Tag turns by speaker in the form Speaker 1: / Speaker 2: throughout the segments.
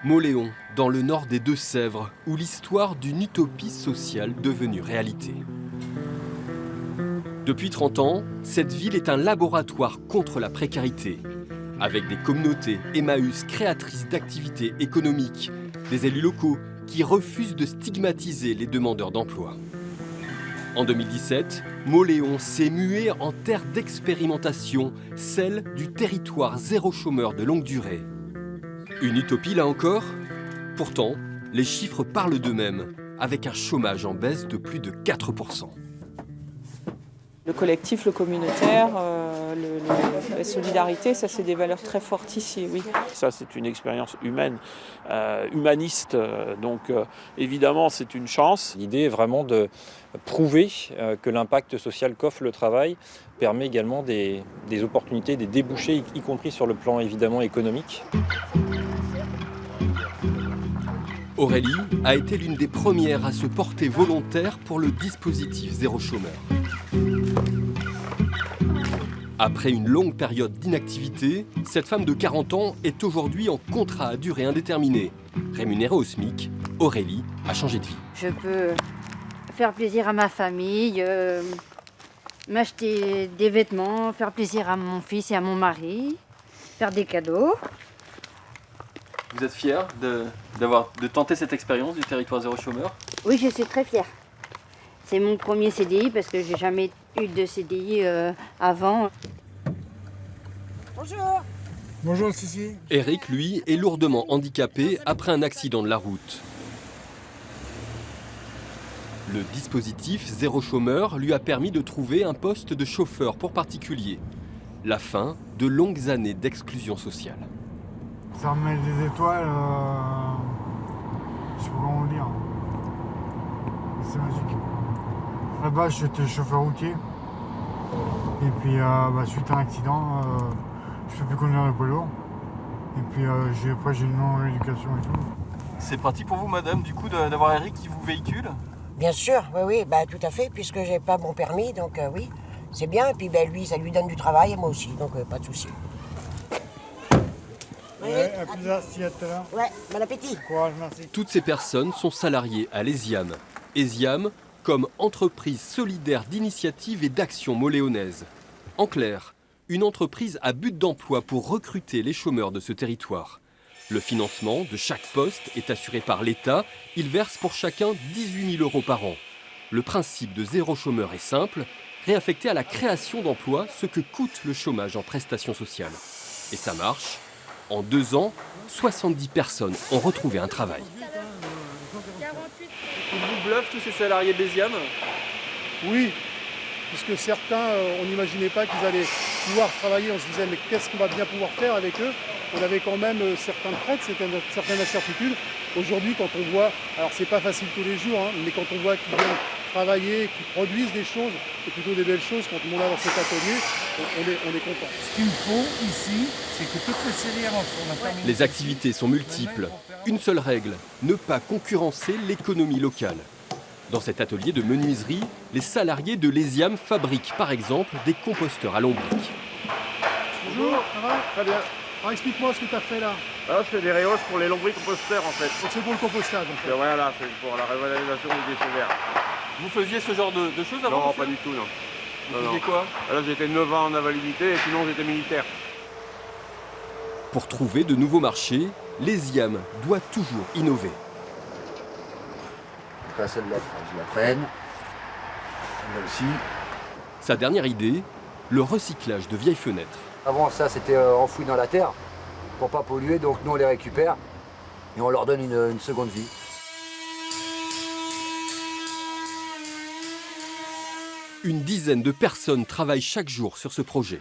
Speaker 1: Mauléon, dans le nord des Deux-Sèvres, où l'histoire d'une utopie sociale devenue réalité. Depuis 30 ans, cette ville est un laboratoire contre la précarité, avec des communautés Emmaüs créatrices d'activités économiques, des élus locaux qui refusent de stigmatiser les demandeurs d'emploi. En 2017, Mauléon s'est mué en terre d'expérimentation, celle du territoire zéro chômeur de longue durée. Une utopie là encore? Pourtant, les chiffres parlent d'eux-mêmes, avec un chômage en baisse de plus de 4%.
Speaker 2: Le collectif, le communautaire, la solidarité, ça c'est des valeurs très fortes ici, oui.
Speaker 3: Ça c'est une expérience humaine, humaniste, donc évidemment c'est une chance.
Speaker 4: L'idée est vraiment de prouver que l'impact social qu'offre le travail permet également des opportunités, des débouchés, y compris sur le plan évidemment économique.
Speaker 1: Aurélie a été l'une des premières à se porter volontaire pour le dispositif Zéro chômeur. Après une longue période d'inactivité, cette femme de 40 ans est aujourd'hui en contrat à durée indéterminée. Rémunérée au SMIC, Aurélie a changé de vie.
Speaker 5: Je peux faire plaisir à ma famille, m'acheter des vêtements, faire plaisir à mon fils et à mon mari, faire des cadeaux.
Speaker 6: Vous êtes fière de tenter cette expérience du territoire zéro chômeur?
Speaker 5: Oui, je suis très fière. C'est mon premier CDI parce que j'ai jamais eu de CDI avant.
Speaker 7: Bonjour.
Speaker 8: Bonjour Cici.
Speaker 1: Eric, lui, est lourdement handicapé après un accident de la route. Le dispositif Zéro chômeur lui a permis de trouver un poste de chauffeur pour particuliers. La fin de longues années d'exclusion sociale.
Speaker 8: Ça me met des étoiles, je sais pas comment dire. C'est magique. Là-bas, j'étais chauffeur routier. Et puis, suite à un accident, je ne peux plus conduire le poids lourd. Et puis, après, j'ai une non-éducation et tout.
Speaker 6: C'est pratique pour vous, madame, du coup, d'avoir Eric qui vous véhicule?
Speaker 7: Bien sûr, oui, tout à fait, puisque j'ai pas mon permis, donc oui, c'est bien. Et puis lui, ça lui donne du travail, et moi aussi, donc pas de souci.
Speaker 8: Ouais, à plus tard, si à tout à l'heure.
Speaker 7: Ouais, bon appétit.
Speaker 8: Courage, merci.
Speaker 1: Toutes ces personnes sont salariées à l'ESIAM. ESIAM comme entreprise solidaire d'initiative et d'action mauléonaise. En clair, une entreprise à but d'emploi pour recruter les chômeurs de ce territoire. Le financement de chaque poste est assuré par l'État. Il verse pour chacun 18 000 € par an. Le principe de zéro chômeur est simple, réaffecter à la création d'emplois ce que coûte le chômage en prestations sociales. Et ça marche. En 2 ans, 70 personnes ont retrouvé un travail.
Speaker 6: Ils vous bluffent tous ces salariés de l'ESIAM?
Speaker 9: Oui, puisque certains, on n'imaginait pas qu'ils allaient pouvoir travailler. On se disait, mais qu'est-ce qu'on va bien pouvoir faire avec eux? On avait quand même certaines craintes, certaines incertitudes. Aujourd'hui, quand on voit, alors c'est pas facile tous les jours, mais quand on voit qu'ils viennent travailler, qu'ils produisent des choses, et plutôt des belles choses, quand on est dans cet atelier, on est content.
Speaker 8: Ce qu'il faut ici, c'est que toutes les séries avancent.
Speaker 1: Les activités sont multiples. Une seule règle, ne pas concurrencer l'économie locale. Dans cet atelier de menuiserie, les salariés de l'ESIAM fabriquent par exemple des composteurs à lombric.
Speaker 9: Bonjour, ça va? Très bien. Alors explique-moi ce que tu as fait là.
Speaker 3: Là, je fais des rayons pour les lombricomposteurs en fait.
Speaker 9: Donc c'est pour le compostage en fait.
Speaker 3: Voilà, c'est pour la révalorisation des déchets verts.
Speaker 6: Vous faisiez ce genre de choses avant?
Speaker 3: Non, pas du tout, non.
Speaker 6: Vous faisiez quoi?
Speaker 3: Là, j'étais 9 ans en invalidité et sinon j'étais militaire.
Speaker 1: Pour trouver de nouveaux marchés, l'ESIAM doit toujours innover.
Speaker 10: Celle-là, je la prenne. Celle-là aussi.
Speaker 1: Sa dernière idée, le recyclage de vieilles fenêtres.
Speaker 10: Avant, ça, c'était enfoui dans la terre pour pas polluer, donc nous, on les récupère et on leur donne une seconde vie.
Speaker 1: Une dizaine de personnes travaillent chaque jour sur ce projet.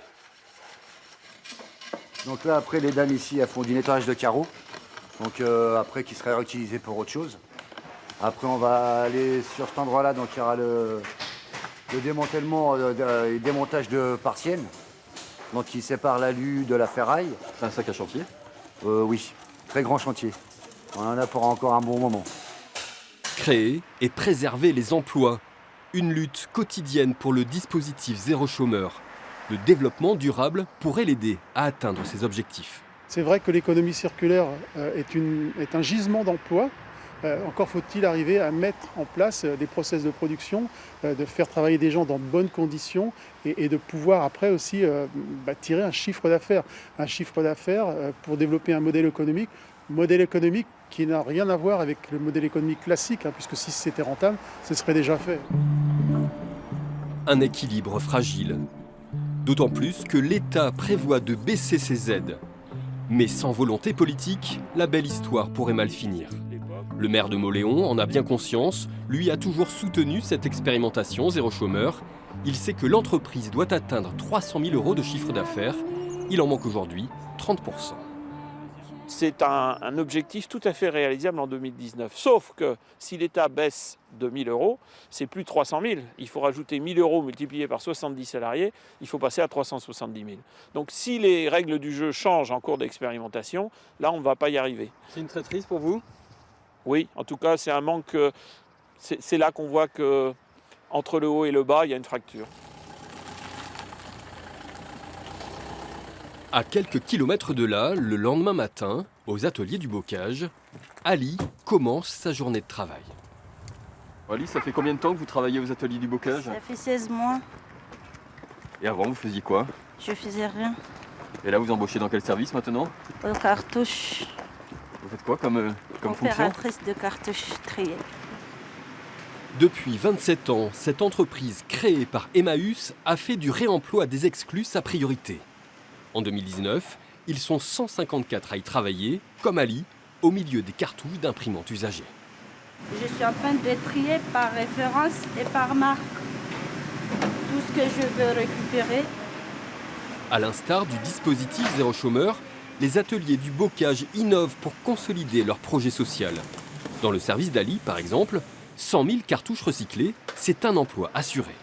Speaker 10: Donc là, après, les dames ici, elles font du nettoyage de carreaux. Donc après, qui serait réutilisé pour autre chose. Après, on va aller sur cet endroit-là, donc il y aura le démantèlement et démontage de partiels. Donc qui sépare l'alu de la ferraille.
Speaker 6: C'est un sacré chantier?
Speaker 10: Oui, très grand chantier. On en a pour encore un bon moment.
Speaker 1: Créer et préserver les emplois. Une lutte quotidienne pour le dispositif zéro chômeur. Le développement durable pourrait l'aider à atteindre ses objectifs.
Speaker 9: C'est vrai que l'économie circulaire est un gisement d'emploi. Encore faut-il arriver à mettre en place des process de production, de faire travailler des gens dans de bonnes conditions et de pouvoir après aussi tirer un chiffre d'affaires. Un chiffre d'affaires pour développer un modèle économique qui n'a rien à voir avec le modèle économique classique, puisque si c'était rentable, ce serait déjà fait.
Speaker 1: Un équilibre fragile. D'autant plus que l'État prévoit de baisser ses aides. Mais sans volonté politique, la belle histoire pourrait mal finir. Le maire de Mauléon en a bien conscience, lui a toujours soutenu cette expérimentation zéro chômeur. Il sait que l'entreprise doit atteindre 300 000 € de chiffre d'affaires. Il en manque aujourd'hui 30%.
Speaker 3: C'est un objectif tout à fait réalisable en 2019. Sauf que si l'État baisse de 1 000 €, c'est plus 300 000. Il faut rajouter 1 000 € multiplié par 70 salariés, il faut passer à 370 000. Donc si les règles du jeu changent en cours d'expérimentation, là on ne va pas y arriver.
Speaker 6: C'est une traîtrise pour vous?
Speaker 3: Oui, en tout cas c'est un manque. C'est là qu'on voit que entre le haut et le bas, il y a une fracture.
Speaker 1: À quelques kilomètres de là, le lendemain matin, aux ateliers du bocage, Ali commence sa journée de travail.
Speaker 6: Ali, ça fait combien de temps que vous travaillez aux ateliers du bocage?
Speaker 11: Ça fait 16 mois.
Speaker 6: Et avant, vous faisiez quoi?
Speaker 11: Je faisais rien.
Speaker 6: Et là, vous embauchez dans quel service maintenant?
Speaker 11: Aux cartouches.
Speaker 6: Vous faites quoi comme fonction?
Speaker 11: Opératrice de cartouches triées.
Speaker 1: Depuis 27 ans, cette entreprise créée par Emmaüs a fait du réemploi des exclus sa priorité. En 2019, ils sont 154 à y travailler, comme Ali, au milieu des cartouches d'imprimantes usagées.
Speaker 11: Je suis en train de trier par référence et par marque. Tout ce que je veux récupérer.
Speaker 1: À l'instar du dispositif Zéro Chômeur, les ateliers du bocage innovent pour consolider leur projet social. Dans le service d'Ali, par exemple, 100 000 cartouches recyclées, c'est un emploi assuré.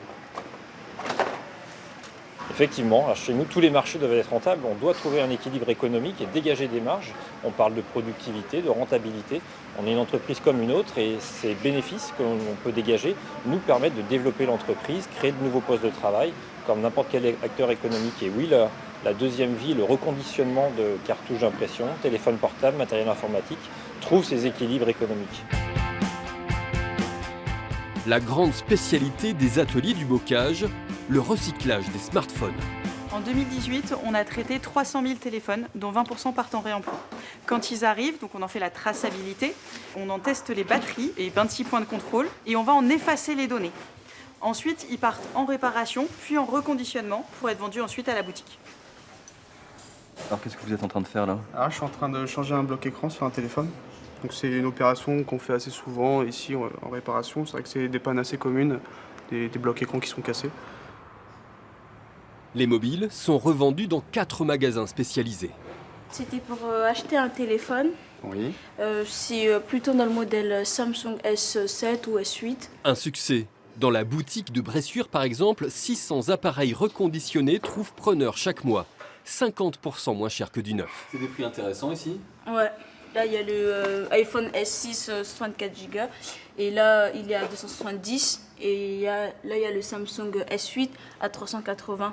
Speaker 4: Effectivement, chez nous, tous les marchés doivent être rentables. On doit trouver un équilibre économique et dégager des marges. On parle de productivité, de rentabilité. On est une entreprise comme une autre et ces bénéfices qu'on peut dégager nous permettent de développer l'entreprise, créer de nouveaux postes de travail, comme n'importe quel acteur économique. Et oui, la deuxième vie, le reconditionnement de cartouches d'impression, téléphone portable, matériel informatique, trouve ses équilibres économiques.
Speaker 1: La grande spécialité des ateliers du bocage, le recyclage des smartphones.
Speaker 2: En 2018, on a traité 300 000 téléphones, dont 20% partent en réemploi. Quand ils arrivent, donc on en fait la traçabilité, on en teste les batteries et 26 points de contrôle, et on va en effacer les données. Ensuite, ils partent en réparation, puis en reconditionnement, pour être vendus ensuite à la boutique.
Speaker 6: Alors qu'est-ce que vous êtes en train de faire là?
Speaker 12: Je suis en train de changer un bloc écran sur un téléphone. Donc c'est une opération qu'on fait assez souvent ici en réparation. C'est vrai que c'est des pannes assez communes, des blocs écrans qui sont cassés.
Speaker 1: Les mobiles sont revendus dans 4 magasins spécialisés.
Speaker 11: C'était pour acheter un téléphone.
Speaker 12: Oui.
Speaker 11: C'est plutôt dans le modèle Samsung S7 ou S8.
Speaker 1: Un succès. Dans la boutique de Bressuire, par exemple, 600 appareils reconditionnés trouvent preneur chaque mois. 50% moins cher que du neuf.
Speaker 6: C'est des prix intéressants ici?
Speaker 11: Ouais. Là, il y a le iPhone S6 64 Go et là, il est à 270 et là, il y a le Samsung S8 à 380.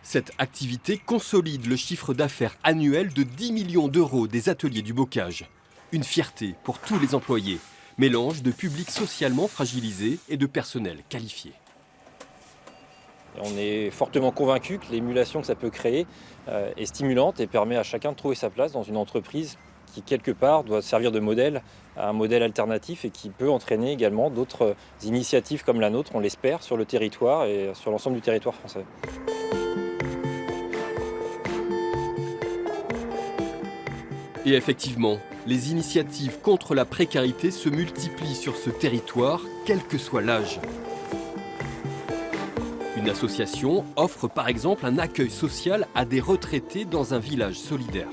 Speaker 1: Cette activité consolide le chiffre d'affaires annuel de 10 millions d'euros des ateliers du bocage. Une fierté pour tous les employés, mélange de public socialement fragilisé et de personnel qualifié.
Speaker 4: On est fortement convaincus que l'émulation que ça peut créer est stimulante et permet à chacun de trouver sa place dans une entreprise qui, quelque part, doit servir de modèle à un modèle alternatif et qui peut entraîner également d'autres initiatives comme la nôtre, on l'espère, sur le territoire et sur l'ensemble du territoire français.
Speaker 1: Et effectivement, les initiatives contre la précarité se multiplient sur ce territoire, quel que soit l'âge. Une association offre par exemple un accueil social à des retraités dans un village solidaire.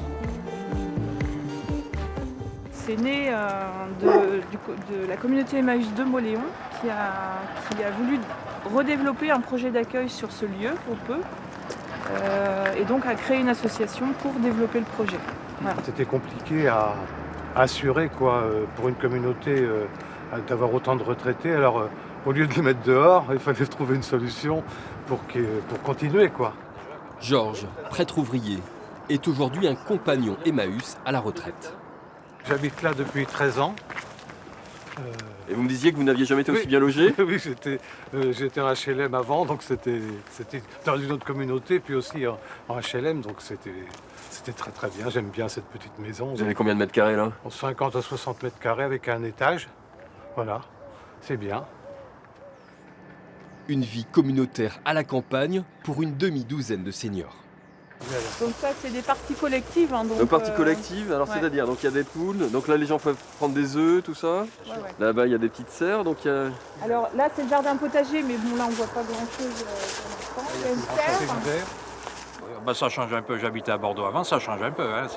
Speaker 2: C'est né de la communauté Emmaüs de Mauléon qui a voulu redévelopper un projet d'accueil sur ce lieu pour peu et donc a créé une association pour développer le projet. Voilà.
Speaker 13: C'était compliqué à assurer pour une communauté d'avoir autant de retraités. Alors au lieu de les mettre dehors, il fallait trouver une solution pour continuer.
Speaker 1: Georges, prêtre ouvrier, est aujourd'hui un compagnon Emmaüs à la retraite.
Speaker 13: J'habite là depuis 13 ans.
Speaker 6: Et vous me disiez que vous n'aviez jamais été aussi bien logé?
Speaker 13: Oui, j'étais en HLM avant, donc c'était dans une autre communauté, puis aussi en HLM, donc c'était très très bien. J'aime bien cette petite maison.
Speaker 6: Vous avez combien de mètres carrés là?
Speaker 13: 50 à 60 mètres carrés avec un étage. Voilà, c'est bien.
Speaker 1: Une vie communautaire à la campagne pour une demi-douzaine de seniors.
Speaker 14: Donc ça, c'est des parties collectives. Hein,
Speaker 6: donc parties collectives, alors
Speaker 14: ouais.
Speaker 6: C'est-à-dire, donc il y a des poules, donc là les gens peuvent prendre des œufs, tout ça.
Speaker 14: Ouais.
Speaker 6: Là-bas il y a des petites serres, donc il y a...
Speaker 14: Alors là, c'est le jardin potager, mais bon, là on voit pas grand-chose pour l'instant. Il y a une serre.
Speaker 15: Ben, ça change un peu, j'habitais à Bordeaux avant, ça change un peu. Hein.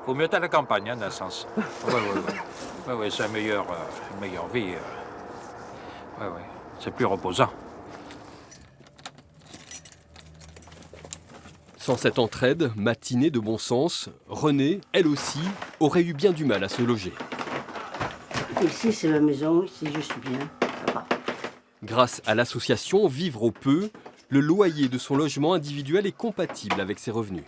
Speaker 15: Faut mieux être à la campagne, hein, dans le sens. Oui, c'est une meilleure vie. Oui, c'est plus reposant.
Speaker 1: Sans cette entraide, matinée de bon sens, Renée, elle aussi, aurait eu bien du mal à se loger.
Speaker 16: Ici, c'est la maison, ici, je suis bien, ça va.
Speaker 1: Grâce à l'association Vivre au Peu, le loyer de son logement individuel est compatible avec ses revenus.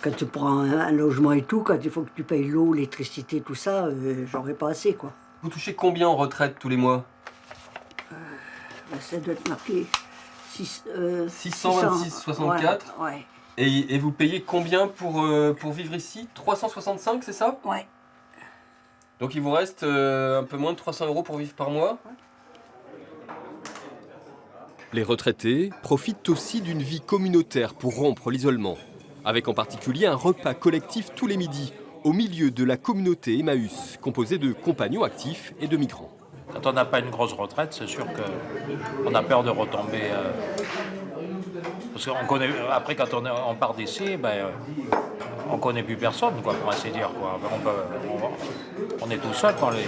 Speaker 16: Quand tu prends un logement et tout, quand il faut que tu payes l'eau, l'électricité, tout ça, j'aurais pas assez, quoi.
Speaker 6: Vous touchez combien en retraite tous les mois?
Speaker 16: Ça doit être marqué
Speaker 6: 626,64.
Speaker 16: Ouais.
Speaker 6: Et vous payez combien pour vivre ici? 365, c'est ça?
Speaker 16: Ouais.
Speaker 6: Donc il vous reste un peu moins de 300 € pour vivre par mois?
Speaker 16: Ouais.
Speaker 1: Les retraités profitent aussi d'une vie communautaire pour rompre l'isolement, avec en particulier un repas collectif tous les midis, au milieu de la communauté Emmaüs, composée de compagnons actifs et de migrants.
Speaker 15: Quand on n'a pas une grosse retraite, c'est sûr qu'on a peur de retomber. Parce qu'on connaît, après, quand on part d'ici, on connaît plus personne, quoi, pour ainsi dire. Quoi. On est tout seul quand les...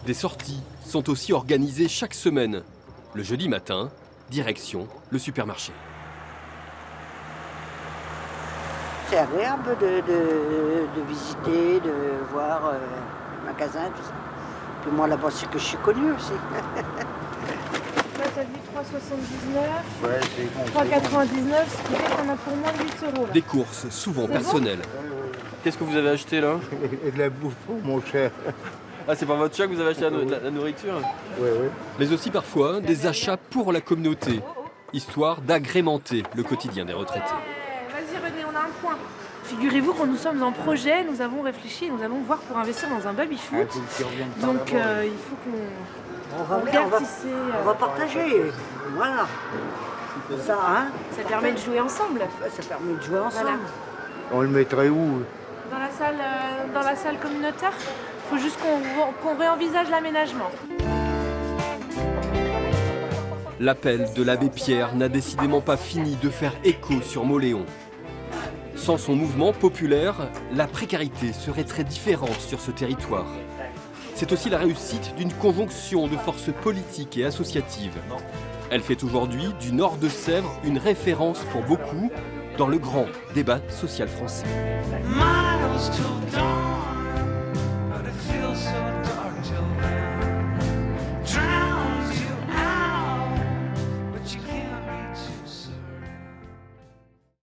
Speaker 1: Des sorties sont aussi organisées chaque semaine. Le jeudi matin, direction le supermarché.
Speaker 16: C'est agréable de visiter, de voir le magasin, tout ça. Puis moi, là-bas, c'est que je suis connue aussi.
Speaker 14: Là, t'as vu 3,79,
Speaker 10: Ouais, c'est bon.
Speaker 14: 3,99, ce qui fait qu'on a pour moins de 8 €. Là.
Speaker 1: Des courses souvent personnelles.
Speaker 6: Qu'est-ce que vous avez acheté là?
Speaker 13: Et de la bouffe pour mon cher.
Speaker 6: Ah, c'est pour votre chat que vous avez acheté la nourriture?
Speaker 13: Oui.
Speaker 1: Mais aussi parfois des achats pour la communauté, histoire d'agrémenter le quotidien des retraités.
Speaker 14: Vas-y René, on a un point. Figurez-vous que nous sommes en projet, nous avons réfléchi, nous allons voir pour investir dans un baby-foot. Donc il faut qu'on
Speaker 16: on va partager. Voilà. C'est ça, hein?
Speaker 14: Ça permet de jouer ensemble.
Speaker 16: Ça permet de jouer ensemble.
Speaker 14: Voilà.
Speaker 13: On le mettrait où?
Speaker 14: Dans la salle communautaire. Il faut juste qu'on réenvisage l'aménagement.
Speaker 1: L'appel de l'abbé Pierre n'a décidément pas fini de faire écho sur Mauléon. Sans son mouvement populaire, la précarité serait très différente sur ce territoire. C'est aussi la réussite d'une conjonction de forces politiques et associatives. Elle fait aujourd'hui du Nord de Sèvres une référence pour beaucoup dans le grand débat social français.